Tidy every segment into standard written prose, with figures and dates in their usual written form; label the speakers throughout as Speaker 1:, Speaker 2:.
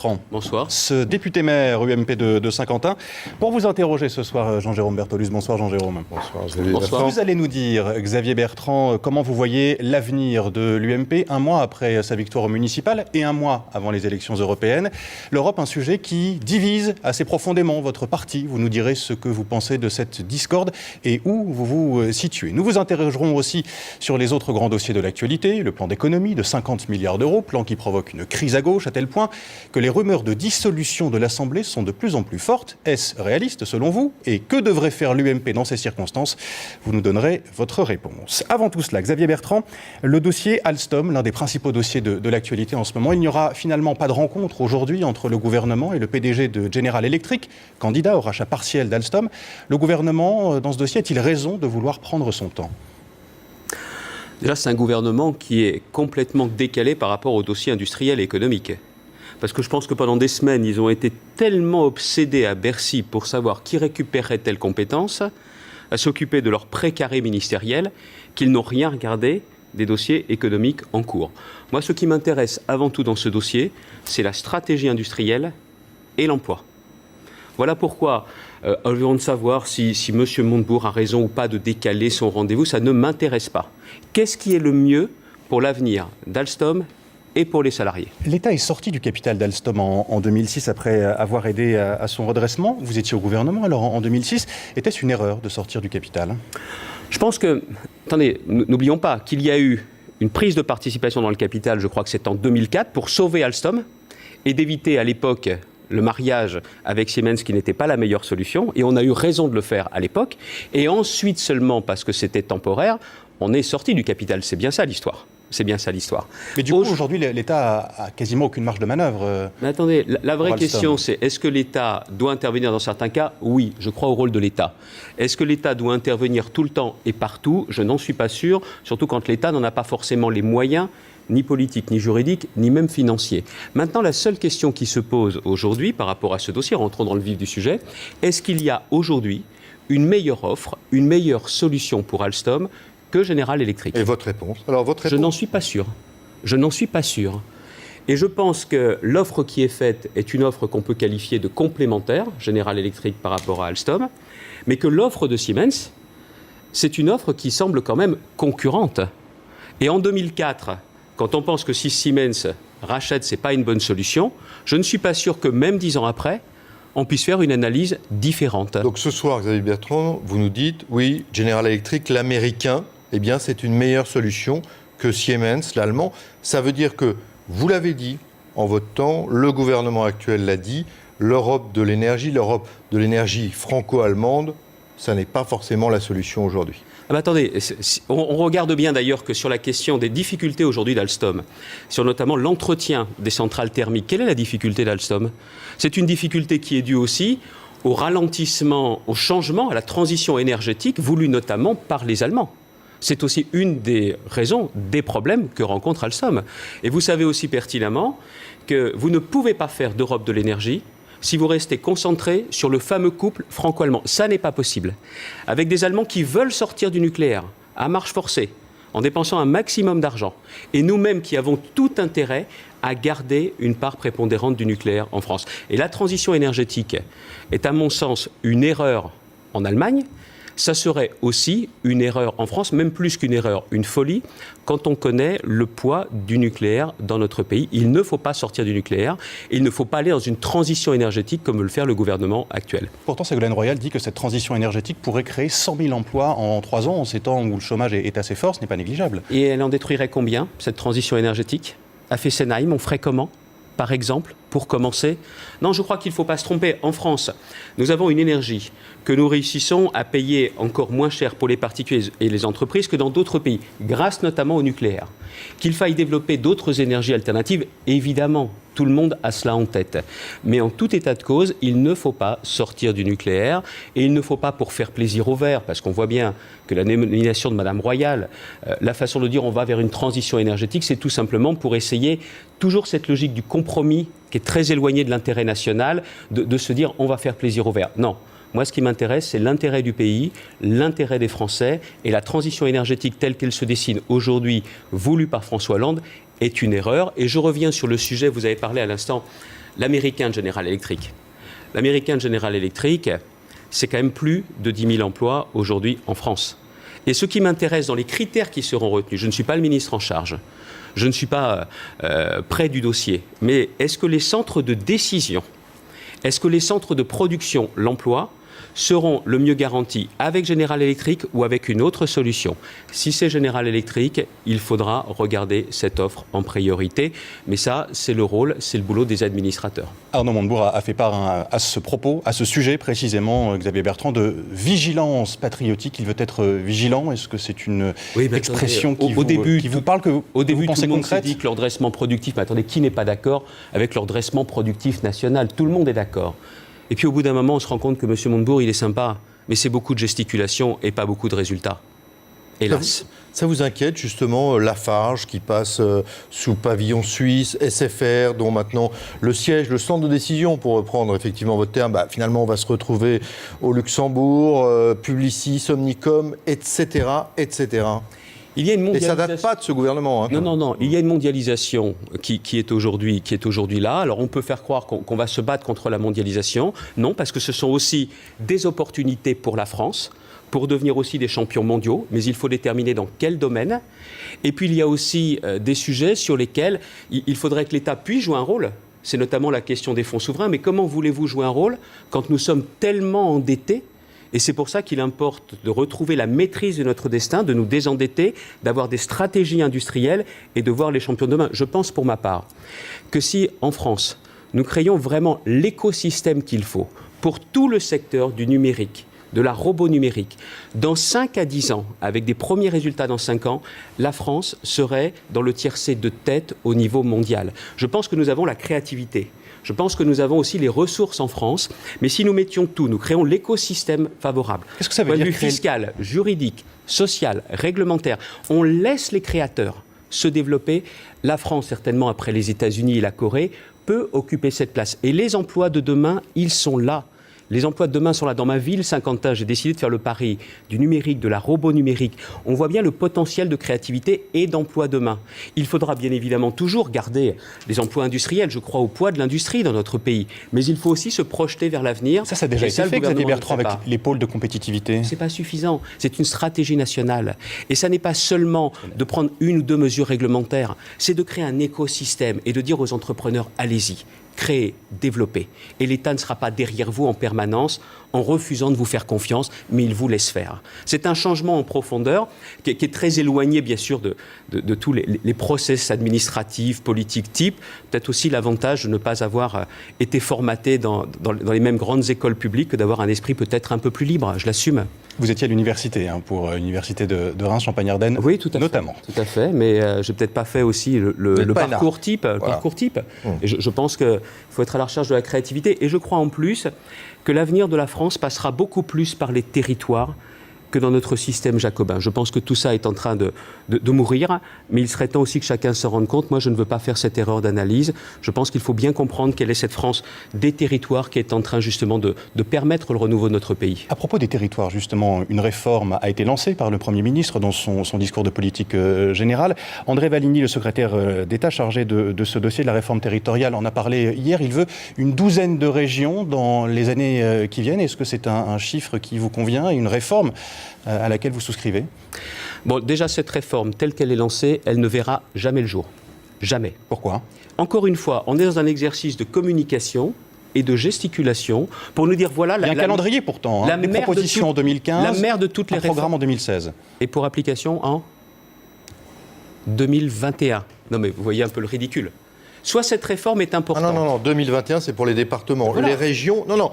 Speaker 1: Bertrand.
Speaker 2: Bonsoir.
Speaker 1: Ce député-maire UMP de Saint-Quentin. Pour vous interroger ce soir, Jean-Jérôme Bertolus. Bonsoir Jean-Jérôme.
Speaker 3: Bonsoir Xavier Bertrand.
Speaker 1: Vous allez nous dire, Xavier Bertrand, comment vous voyez l'avenir de l'UMP un mois après sa victoire municipale et un mois avant les élections européennes. L'Europe, un sujet qui divise assez profondément votre parti. Vous nous direz ce que vous pensez de cette discorde et où vous vous situez. Nous vous interrogerons aussi sur les autres grands dossiers de l'actualité, le plan d'économie de 50 milliards d'euros, plan qui provoque une crise à gauche à tel point que les rumeurs de dissolution de l'Assemblée sont de plus en plus fortes. Est-ce réaliste selon vous? Et que devrait faire l'UMP dans ces circonstances? Vous nous donnerez votre réponse. Avant tout cela, Xavier Bertrand, le dossier Alstom, l'un des principaux dossiers de l'actualité en ce moment. Il n'y aura finalement pas de rencontre aujourd'hui entre le gouvernement et le PDG de General Electric, candidat au rachat partiel d'Alstom. Le gouvernement, dans ce dossier, a-t-il raison de vouloir prendre son temps?
Speaker 2: Déjà, c'est un gouvernement qui est complètement décalé par rapport au dossier industriel et économique. Parce que je pense que pendant des semaines, ils ont été tellement obsédés à Bercy pour savoir qui récupérerait telle compétence, à s'occuper de leur précaré ministériel, qu'ils n'ont rien regardé des dossiers économiques en cours. Moi, ce qui m'intéresse avant tout dans ce dossier, c'est la stratégie industrielle et l'emploi. Voilà pourquoi, avant de savoir si M. Montebourg a raison ou pas de décaler son rendez-vous, ça ne m'intéresse pas. Qu'est-ce qui est le mieux pour l'avenir d'Alstom et pour les salariés?
Speaker 1: L'État est sorti du capital d'Alstom en 2006 après avoir aidé à son redressement. Vous étiez au gouvernement alors en 2006. Était-ce une erreur de sortir du capital?
Speaker 2: Je pense que, attendez, n'oublions pas qu'il y a eu une prise de participation dans le capital, je crois que c'est en 2004, pour sauver Alstom et d'éviter à l'époque le mariage avec Siemens qui n'était pas la meilleure solution, et on a eu raison de le faire à l'époque, et ensuite seulement parce que c'était temporaire, on est sorti du capital. C'est bien ça l'histoire. C'est bien ça l'histoire.
Speaker 1: Mais du coup, aujourd'hui, l'État a quasiment aucune marge de manœuvre.
Speaker 2: Mais attendez, la vraie question, c'est est-ce que l'État doit intervenir dans certains cas? Oui, je crois au rôle de l'État. Est-ce que l'État doit intervenir tout le temps et partout? Je n'en suis pas sûr, surtout quand l'État n'en a pas forcément les moyens, ni politiques, ni juridiques, ni même financiers. Maintenant, la seule question qui se pose aujourd'hui par rapport à ce dossier, rentrons dans le vif du sujet, est-ce qu'il y a aujourd'hui une meilleure offre, une meilleure solution pour Alstom que General Electric?
Speaker 3: Et votre réponse? Alors, votre réponse?
Speaker 2: Je n'en suis pas sûr. Je n'en suis pas sûr. Et je pense que l'offre qui est faite est une offre qu'on peut qualifier de complémentaire, General Electric par rapport à Alstom, mais que l'offre de Siemens, c'est une offre qui semble quand même concurrente. Et en 2004, quand on pense que si Siemens rachète, ce n'est pas une bonne solution, je ne suis pas sûr que même 10 ans après, on puisse faire une analyse différente.
Speaker 3: Donc ce soir, Xavier Bertrand, vous nous dites, oui, General Electric, l'américain, eh bien c'est une meilleure solution que Siemens, l'allemand. Ça veut dire que, vous l'avez dit en votre temps, le gouvernement actuel l'a dit, l'Europe de l'énergie franco-allemande, ça n'est pas forcément la solution aujourd'hui.
Speaker 2: Ah bah attendez, on regarde bien d'ailleurs que sur la question des difficultés aujourd'hui d'Alstom, sur notamment l'entretien des centrales thermiques, quelle est la difficulté d'Alstom? C'est une difficulté qui est due aussi au ralentissement, au changement, à la transition énergétique voulue notamment par les Allemands. C'est aussi une des raisons, des problèmes que rencontre Alstom. Et vous savez aussi pertinemment que vous ne pouvez pas faire d'Europe de l'énergie si vous restez concentré sur le fameux couple franco-allemand. Ça n'est pas possible. Avec des Allemands qui veulent sortir du nucléaire à marche forcée, en dépensant un maximum d'argent, et nous-mêmes qui avons tout intérêt à garder une part prépondérante du nucléaire en France. Et la transition énergétique est, à mon sens, une erreur en Allemagne. Ça serait aussi une erreur en France, même plus qu'une erreur, une folie, quand on connaît le poids du nucléaire dans notre pays. Il ne faut pas sortir du nucléaire, il ne faut pas aller dans une transition énergétique comme veut le faire le gouvernement actuel.
Speaker 1: Pourtant, Ségolène Royal dit que cette transition énergétique pourrait créer 100 000 emplois en 3 ans, en ces temps où le chômage est assez fort, ce n'est pas négligeable.
Speaker 2: Et elle en détruirait combien, cette transition énergétique? À Fessenheim, on ferait comment, par exemple, pour commencer? Non, je crois qu'il ne faut pas se tromper. En France, nous avons une énergie que nous réussissons à payer encore moins cher pour les particuliers et les entreprises que dans d'autres pays, grâce notamment au nucléaire. Qu'il faille développer d'autres énergies alternatives, évidemment, tout le monde a cela en tête. Mais en tout état de cause, il ne faut pas sortir du nucléaire et il ne faut pas, pour faire plaisir aux Verts, parce qu'on voit bien que la nomination de Mme Royal, la façon de dire on va vers une transition énergétique, c'est tout simplement pour essayer toujours cette logique du compromis qui est très éloignée de l'intérêt national, de se dire on va faire plaisir aux Verts. Non. Moi, ce qui m'intéresse, c'est l'intérêt du pays, l'intérêt des Français, et la transition énergétique telle qu'elle se dessine aujourd'hui, voulue par François Hollande, est une erreur. Et je reviens sur le sujet, vous avez parlé à l'instant l'américain General Electric. L'américain General Electric, c'est quand même plus de 10 000 emplois aujourd'hui en France. Et ce qui m'intéresse dans les critères qui seront retenus, je ne suis pas le ministre en charge, je ne suis pas près du dossier, mais est-ce que les centres de décision, est-ce que les centres de production, l'emploi, seront le mieux garantis avec General Electric ou avec une autre solution? Si c'est General Electric, il faudra regarder cette offre en priorité. Mais ça, c'est le rôle, c'est le boulot des administrateurs.
Speaker 1: Arnaud Montebourg a fait part à ce propos, à ce sujet précisément, Xavier Bertrand, de vigilance patriotique. Il veut être vigilant. Est-ce que c'est une expression qui vous parle, que
Speaker 2: au début,
Speaker 1: vous pensez
Speaker 2: tout le monde
Speaker 1: concrète?
Speaker 2: s'est dit que le redressement productif... Mais attendez, qui n'est pas d'accord avec le redressement productif national? Tout le monde est d'accord. Et puis au bout d'un moment, on se rend compte que M. Montebourg, il est sympa, mais c'est beaucoup de gesticulation et pas beaucoup de résultats. Hélas.
Speaker 3: Ça vous inquiète justement Lafarge qui passe sous pavillon suisse, SFR, dont maintenant le siège, le centre de décision, pour reprendre effectivement votre terme, finalement on va se retrouver au Luxembourg, Publicis, Omnicom, etc., etc.
Speaker 2: Il y a une mondialisation.
Speaker 3: Et ça ne date pas de ce gouvernement. Hein,
Speaker 2: non. Il y a une mondialisation qui est aujourd'hui là. Alors on peut faire croire qu'on va se battre contre la mondialisation. Non, parce que ce sont aussi des opportunités pour la France, pour devenir aussi des champions mondiaux. Mais il faut déterminer dans quel domaine. Et puis il y a aussi des sujets sur lesquels il faudrait que l'État puisse jouer un rôle. C'est notamment la question des fonds souverains. Mais comment voulez-vous jouer un rôle quand nous sommes tellement endettés ? Et c'est pour ça qu'il importe de retrouver la maîtrise de notre destin, de nous désendetter, d'avoir des stratégies industrielles et de voir les champions de demain. Je pense pour ma part que si, en France, nous créons vraiment l'écosystème qu'il faut pour tout le secteur du numérique, de la robot numérique, dans 5 à 10 ans, avec des premiers résultats dans 5 ans, la France serait dans le tiercé de tête au niveau mondial. Je pense que nous avons la créativité. Je pense que nous avons aussi les ressources en France, mais si nous mettions tout, nous créons l'écosystème favorable.
Speaker 1: Qu'est-ce que ça veut dire?
Speaker 2: Point de vue fiscal, juridique, social, réglementaire, on laisse les créateurs se développer. La France, certainement après les États-Unis et la Corée, peut occuper cette place. Et les emplois de demain, ils sont là. Les emplois de demain sont là. Dans ma ville, Saint-Quentin, j'ai décidé de faire le pari du numérique, de la robot numérique. On voit bien le potentiel de créativité et d'emploi demain. Il faudra bien évidemment toujours garder les emplois industriels. Je crois au poids de l'industrie dans notre pays. Mais il faut aussi se projeter vers l'avenir.
Speaker 1: Ça a déjà été fait, Xavier Bertrand, avec les pôles de compétitivité.
Speaker 2: C'est pas suffisant. C'est une stratégie nationale. Et ça n'est pas seulement de prendre 1 ou 2 mesures réglementaires. C'est de créer un écosystème et de dire aux entrepreneurs, allez-y. Créer, développer. Et l'État ne sera pas derrière vous en permanence en refusant de vous faire confiance, mais il vous laisse faire. C'est un changement en profondeur qui est très éloigné, bien sûr, de tous les process administratifs, politiques type. Peut-être aussi l'avantage de ne pas avoir été formaté dans les mêmes grandes écoles publiques que d'avoir un esprit peut-être un peu plus libre. Je l'assume.
Speaker 1: Vous étiez à l'université, pour l'université de Reims, Champagne-Ardenne,
Speaker 2: oui, tout à
Speaker 1: notamment.
Speaker 2: Fait, tout à fait, mais je n'ai peut-être pas fait aussi le parcours type. Parcours type. Et je pense qu'il faut être à la recherche de la créativité. Et je crois en plus que l'avenir de la France passera beaucoup plus par les territoires que dans notre système jacobin. Je pense que tout ça est en train de mourir, mais il serait temps aussi que chacun se rende compte. Moi, je ne veux pas faire cette erreur d'analyse. Je pense qu'il faut bien comprendre quelle est cette France des territoires qui est en train justement de permettre le renouveau de notre pays.
Speaker 1: À propos des territoires, justement, une réforme a été lancée par le Premier ministre dans son discours de politique générale. André Valigny, le secrétaire d'État chargé de ce dossier de la réforme territoriale, en a parlé hier. Il veut une 12aine de régions dans les années qui viennent. Est-ce que c'est un chiffre qui vous convient et une réforme à laquelle vous souscrivez?
Speaker 2: Bon, déjà, cette réforme, telle qu'elle est lancée, elle ne verra jamais le jour. Jamais.
Speaker 1: Pourquoi?
Speaker 2: Encore une fois, on est dans un exercice de communication et de gesticulation pour nous dire voilà...
Speaker 1: Il y a un calendrier pourtant, des propositions en 2015,
Speaker 2: la mère de toutes les
Speaker 1: programme en 2016.
Speaker 2: Et pour application en 2021. Non mais vous voyez un peu le ridicule. Soit cette réforme est importante...
Speaker 3: Ah non, 2021 c'est pour les départements. Voilà. Les régions... Non,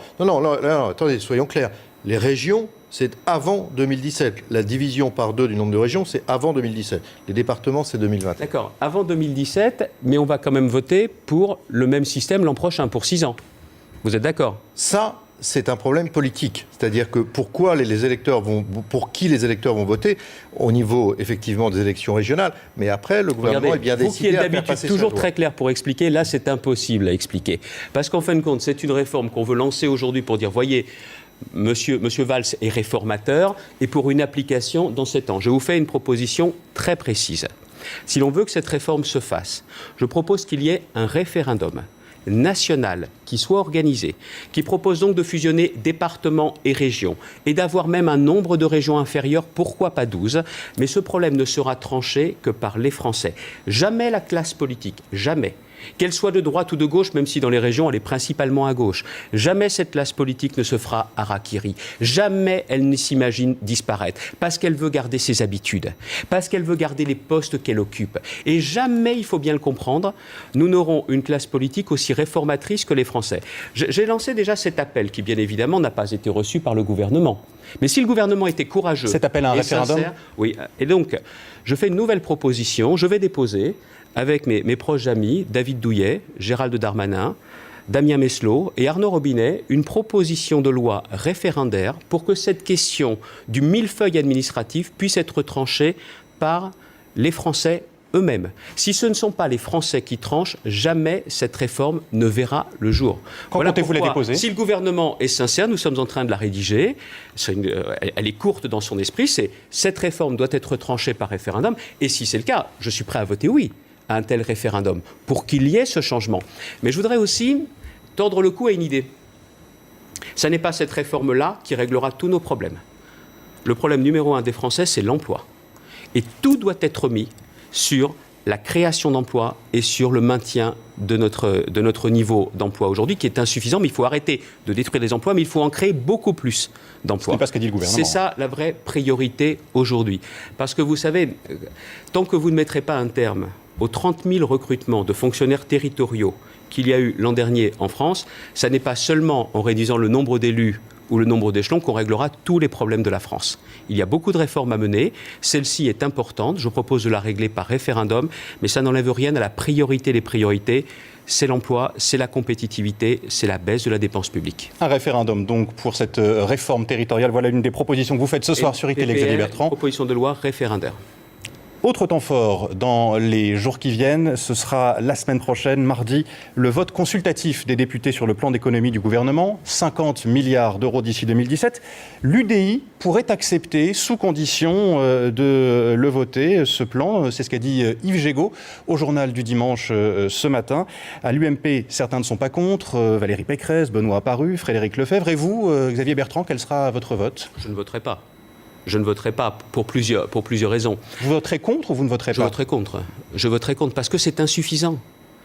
Speaker 3: attendez, soyons clairs. Les régions, c'est avant 2017. La division par 2 du nombre de régions, c'est avant 2017. Les départements, c'est 2020.
Speaker 2: D'accord, avant 2017, mais on va quand même voter pour le même système l'an prochain, pour 6 ans. Vous êtes d'accord?
Speaker 3: Ça, c'est un problème politique. C'est-à-dire que pourquoi les électeurs pour qui les électeurs vont voter au niveau, effectivement, des élections régionales. Mais après, le gouvernement est bien décidé à faire passer
Speaker 2: vous qui êtes d'habitude toujours très clair pour expliquer, là, c'est impossible à expliquer. Parce qu'en fin de compte, c'est une réforme qu'on veut lancer aujourd'hui pour dire, voyez... Monsieur Valls est réformateur et pour une application dans 7 ans. Je vous fais une proposition très précise. Si l'on veut que cette réforme se fasse, je propose qu'il y ait un référendum nationale qui soit organisée, qui propose donc de fusionner départements et régions et d'avoir même un nombre de régions inférieur, pourquoi pas 12, mais ce problème ne sera tranché que par les Français. Jamais la classe politique, jamais, qu'elle soit de droite ou de gauche, même si dans les régions elle est principalement à gauche, jamais cette classe politique ne se fera harakiri, jamais elle ne s'imagine disparaître, parce qu'elle veut garder ses habitudes, parce qu'elle veut garder les postes qu'elle occupe. Et jamais, il faut bien le comprendre, nous n'aurons une classe politique aussi réformatrice que les Français. J'ai lancé déjà cet appel qui, bien évidemment, n'a pas été reçu par le gouvernement. Mais si le gouvernement était courageux...
Speaker 1: Cet appel à un référendum ?
Speaker 2: Oui, et donc, je fais une nouvelle proposition, je vais déposer avec mes proches amis, David Douillet, Gérald Darmanin, Damien Meslot et Arnaud Robinet, une proposition de loi référendaire pour que cette question du millefeuille administratif puisse être tranchée par les Français eux-mêmes. Si ce ne sont pas les Français qui tranchent, jamais cette réforme ne verra le jour.
Speaker 1: Quand comptez-vous la déposer ?
Speaker 2: Si le gouvernement est sincère, nous sommes en train de la rédiger. Elle est courte dans son esprit. Cette réforme doit être tranchée par référendum. Et si c'est le cas, je suis prêt à voter oui à un tel référendum pour qu'il y ait ce changement. Mais je voudrais aussi tordre le cou à une idée. Ce n'est pas cette réforme-là qui réglera tous nos problèmes. Le problème numéro 1 des Français, c'est l'emploi. Et tout doit être mis sur la création d'emplois et sur le maintien de notre niveau d'emploi aujourd'hui, qui est insuffisant, mais il faut arrêter de détruire les emplois, mais il faut en créer beaucoup plus d'emplois.
Speaker 1: C'est pas ce qu'a dit le gouvernement.
Speaker 2: C'est ça la vraie priorité aujourd'hui. Parce que vous savez, tant que vous ne mettrez pas un terme aux 30 000 recrutements de fonctionnaires territoriaux qu'il y a eu l'an dernier en France, ça n'est pas seulement en réduisant le nombre d'élus ou le nombre d'échelons qu'on réglera tous les problèmes de la France. Il y a beaucoup de réformes à mener, celle-ci est importante, je propose de la régler par référendum, mais ça n'enlève rien à la priorité des priorités, c'est l'emploi, c'est la compétitivité, c'est la baisse de la dépense publique.
Speaker 1: Un référendum donc pour cette réforme territoriale, voilà une des propositions que vous faites ce soir sur iTélé, Xavier Bertrand.
Speaker 2: Proposition de loi référendaire.
Speaker 1: Autre temps fort dans les jours qui viennent, ce sera la semaine prochaine, mardi, le vote consultatif des députés sur le plan d'économie du gouvernement, 50 milliards d'euros d'ici 2017. L'UDI pourrait accepter, sous condition de le voter, ce plan. C'est ce qu'a dit Yves Gégaud au journal du dimanche ce matin. À l'UMP, certains ne sont pas contre, Valérie Pécresse, Benoît Apparu, Frédéric Lefebvre. Et vous, Xavier Bertrand, quel sera votre vote ?
Speaker 2: Je ne voterai pas. Je ne voterai pas pour plusieurs raisons.
Speaker 1: Vous voterez contre ou vous ne voterez pas ?
Speaker 2: Je voterai contre. Je voterai contre parce que c'est insuffisant.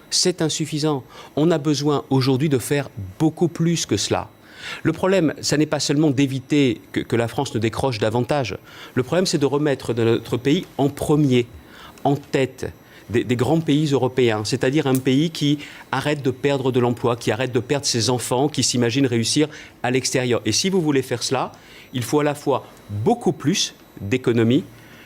Speaker 2: C'est insuffisant. On a besoin aujourd'hui de faire beaucoup plus que cela. Le problème, ça n'est pas seulement d'éviter que la France ne décroche davantage. Le problème, c'est de remettre notre pays en premier, en tête des grands pays européens, c'est-à-dire un pays qui arrête de perdre de l'emploi, qui arrête de perdre ses enfants, qui s'imagine réussir à l'extérieur. Et si vous voulez faire cela, il faut à la fois beaucoup plus d'économies,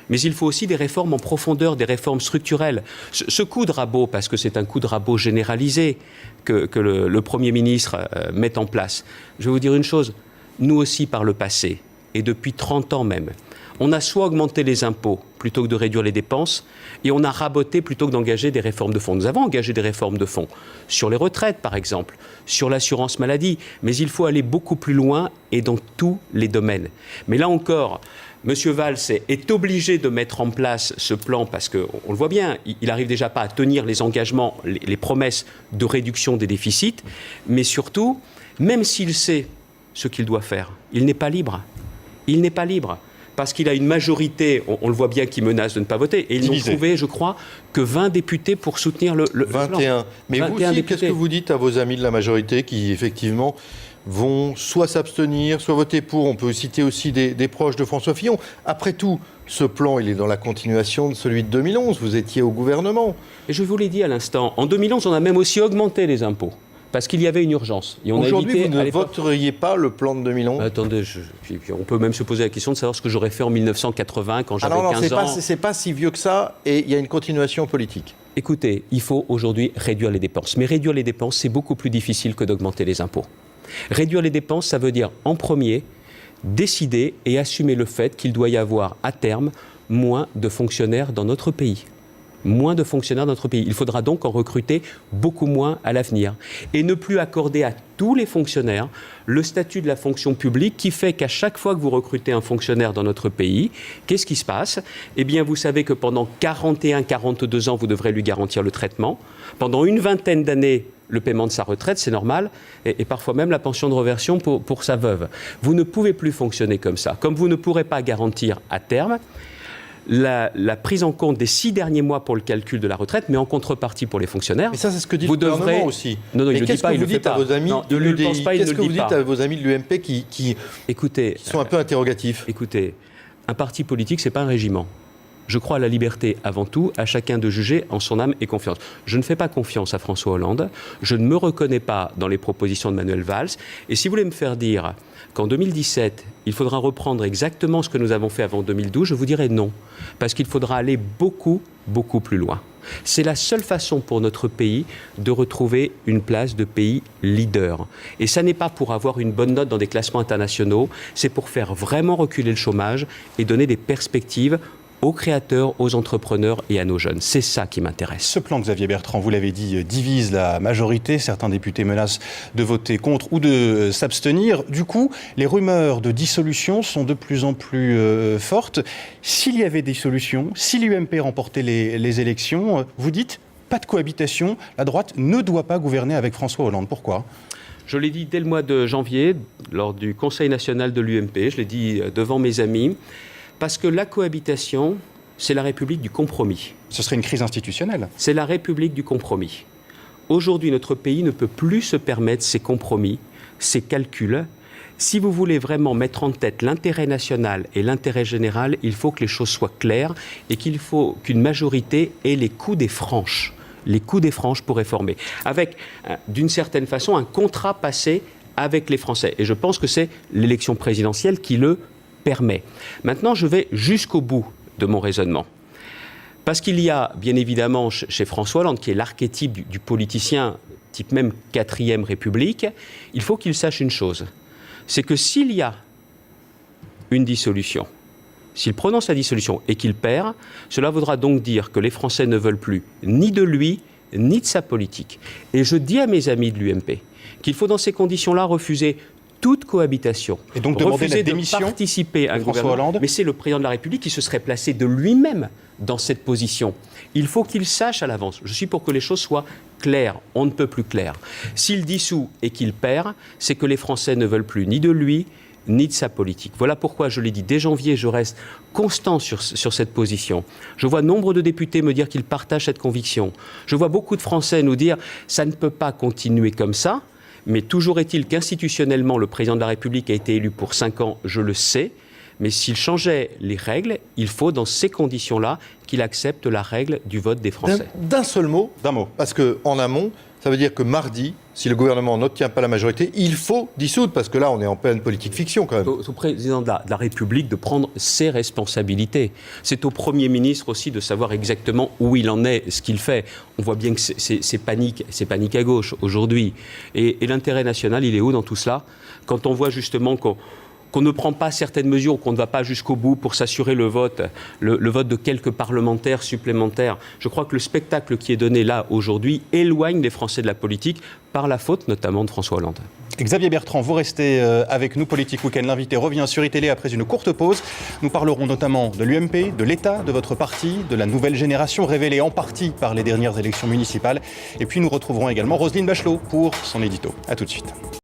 Speaker 2: mais il faut aussi des réformes en profondeur, des réformes structurelles. Ce coup de rabot, parce que c'est un coup de rabot généralisé que le Premier ministre met en place, je vais vous dire une chose, nous aussi par le passé, et depuis 30 ans même, on a soit augmenté les impôts plutôt que de réduire les dépenses, et on a raboté plutôt que d'engager des réformes de fonds. Nous avons engagé des réformes de fonds sur les retraites, par exemple, sur l'assurance maladie, mais il faut aller beaucoup plus loin et dans tous les domaines. Mais là encore, M. Valls est obligé de mettre en place ce plan parce qu'on le voit bien, il n'arrive déjà pas à tenir les engagements, les promesses de réduction des déficits, mais surtout, même s'il sait ce qu'il doit faire, il n'est pas libre. Il n'est pas libre. Parce qu'il a une majorité, on le voit bien, qui menace de ne pas voter. Et ils n'ont trouvé, je crois, que 20 députés pour soutenir le
Speaker 3: 21.
Speaker 2: Plan.
Speaker 3: Mais 21 vous aussi, qu'est-ce que vous dites à vos amis de la majorité qui, effectivement, vont soit s'abstenir, soit voter pour? On peut citer aussi des proches de François Fillon. Après tout, ce plan, il est dans la continuation de celui de 2011. Vous étiez au gouvernement.
Speaker 2: Et je vous l'ai dit à l'instant, en 2011, on a même aussi augmenté les impôts. Parce qu'il y avait une urgence. Et
Speaker 3: aujourd'hui, vous ne voteriez pas le plan de 2011 ?
Speaker 2: Attendez, puis on peut même se poser la question de savoir ce que j'aurais fait en 1980 quand j'avais 15 ans.
Speaker 3: C'est pas si vieux que ça, et il y a une continuation politique.
Speaker 2: Écoutez, il faut aujourd'hui réduire les dépenses. Mais réduire les dépenses, c'est beaucoup plus difficile que d'augmenter les impôts. Réduire les dépenses, ça veut dire, en premier, décider et assumer le fait qu'il doit y avoir, à terme, moins de fonctionnaires dans notre pays. moins de fonctionnaires dans notre pays. Il faudra donc en recruter beaucoup moins à l'avenir. Et ne plus accorder à tous les fonctionnaires le statut de la fonction publique qui fait qu'à chaque fois que vous recrutez un fonctionnaire dans notre pays, qu'est-ce qui se passe ? Eh bien, vous savez que pendant 41-42 ans, vous devrez lui garantir le traitement. Pendant une vingtaine d'années, le paiement de sa retraite, c'est normal, et parfois même la pension de réversion pour sa veuve. Vous ne pouvez plus fonctionner comme ça. Comme vous ne pourrez pas garantir à terme la prise en compte des 6 derniers mois pour le calcul de la retraite, mais en contrepartie pour les fonctionnaires.
Speaker 3: Mais ça, c'est ce que dit le gouvernement aussi.
Speaker 2: Non, il ne le dit pas, il
Speaker 3: le fait pas. De l'UDI, qu'est-ce que vous dites à vos amis de l'UMP qui sont un peu interrogatifs ?
Speaker 2: Écoutez, un parti politique, ce n'est pas un régiment. Je crois à la liberté avant tout, à chacun de juger en son âme et confiance. Je ne fais pas confiance à François Hollande, je ne me reconnais pas dans les propositions de Manuel Valls, et si vous voulez me faire dire qu'en 2017, il faudra reprendre exactement ce que nous avons fait avant 2012, je vous dirais non, parce qu'il faudra aller beaucoup, beaucoup plus loin. C'est la seule façon pour notre pays de retrouver une place de pays leader. Et ça n'est pas pour avoir une bonne note dans des classements internationaux, c'est pour faire vraiment reculer le chômage et donner des perspectives aux créateurs, aux entrepreneurs et à nos jeunes. C'est ça qui m'intéresse.
Speaker 1: Ce plan, Xavier Bertrand, vous l'avez dit, divise la majorité. Certains députés menacent de voter contre ou de s'abstenir. Du coup, les rumeurs de dissolution sont de plus en plus fortes. S'il y avait dissolution, si l'UMP remportait les élections, vous dites pas de cohabitation, la droite ne doit pas gouverner avec François Hollande. Pourquoi ?
Speaker 2: Je l'ai dit dès le mois de janvier, lors du Conseil national de l'UMP, je l'ai dit devant mes amis, parce que la cohabitation, c'est la République du compromis.
Speaker 1: Ce serait une crise institutionnelle.
Speaker 2: C'est la République du compromis. Aujourd'hui, notre pays ne peut plus se permettre ces compromis, ces calculs. Si vous voulez vraiment mettre en tête l'intérêt national et l'intérêt général, il faut que les choses soient claires et qu'il faut qu'une majorité ait les coups des franches. Les coups des franches pour réformer. Avec, d'une certaine façon, un contrat passé avec les Français. Et je pense que c'est l'élection présidentielle qui le permet. Maintenant, je vais jusqu'au bout de mon raisonnement. Parce qu'il y a, bien évidemment, chez François Hollande, qui est l'archétype du politicien, type même 4e République, il faut qu'il sache une chose. C'est que s'il y a une dissolution, s'il prononce la dissolution et qu'il perd, cela voudra donc dire que les Français ne veulent plus ni de lui, ni de sa politique. Et je dis à mes amis de l'UMP qu'il faut dans ces conditions-là refuser toute cohabitation,
Speaker 1: et donc refuser
Speaker 2: de participer à un gouvernement, mais c'est le président de la République qui se serait placé de lui-même dans cette position. Il faut qu'il sache à l'avance. Je suis pour que les choses soient claires, on ne peut plus clair. S'il dissout et qu'il perd, c'est que les Français ne veulent plus ni de lui, ni de sa politique. Voilà pourquoi, je l'ai dit, dès janvier, je reste constant sur cette position. Je vois nombre de députés me dire qu'ils partagent cette conviction. Je vois beaucoup de Français nous dire « ça ne peut pas continuer comme ça ». Mais toujours est-il qu'institutionnellement, le président de la République a été élu pour 5 ans, je le sais. Mais s'il changeait les règles, il faut, dans ces conditions-là, qu'il accepte la règle du vote des Français.
Speaker 3: D'un seul mot, parce qu'en amont, ça veut dire que mardi, si le gouvernement n'obtient pas la majorité, il faut dissoudre, parce que là, on est en pleine politique fiction quand même.
Speaker 2: Au président de la République de prendre ses responsabilités. C'est au Premier ministre aussi de savoir exactement où il en est, ce qu'il fait. On voit bien que c'est panique à gauche aujourd'hui. Et l'intérêt national, il est où dans tout cela ? Quand on voit justement qu'on ne prend pas certaines mesures, qu'on ne va pas jusqu'au bout pour s'assurer le vote de quelques parlementaires supplémentaires. Je crois que le spectacle qui est donné là aujourd'hui éloigne les Français de la politique par la faute notamment de François Hollande.
Speaker 1: Xavier Bertrand, vous restez avec nous. Politique Week-end, l'invité revient sur iTélé après une courte pause. Nous parlerons notamment de l'UMP, de l'État, de votre parti, de la nouvelle génération révélée en partie par les dernières élections municipales. Et puis nous retrouverons également Roselyne Bachelot pour son édito. A tout de suite.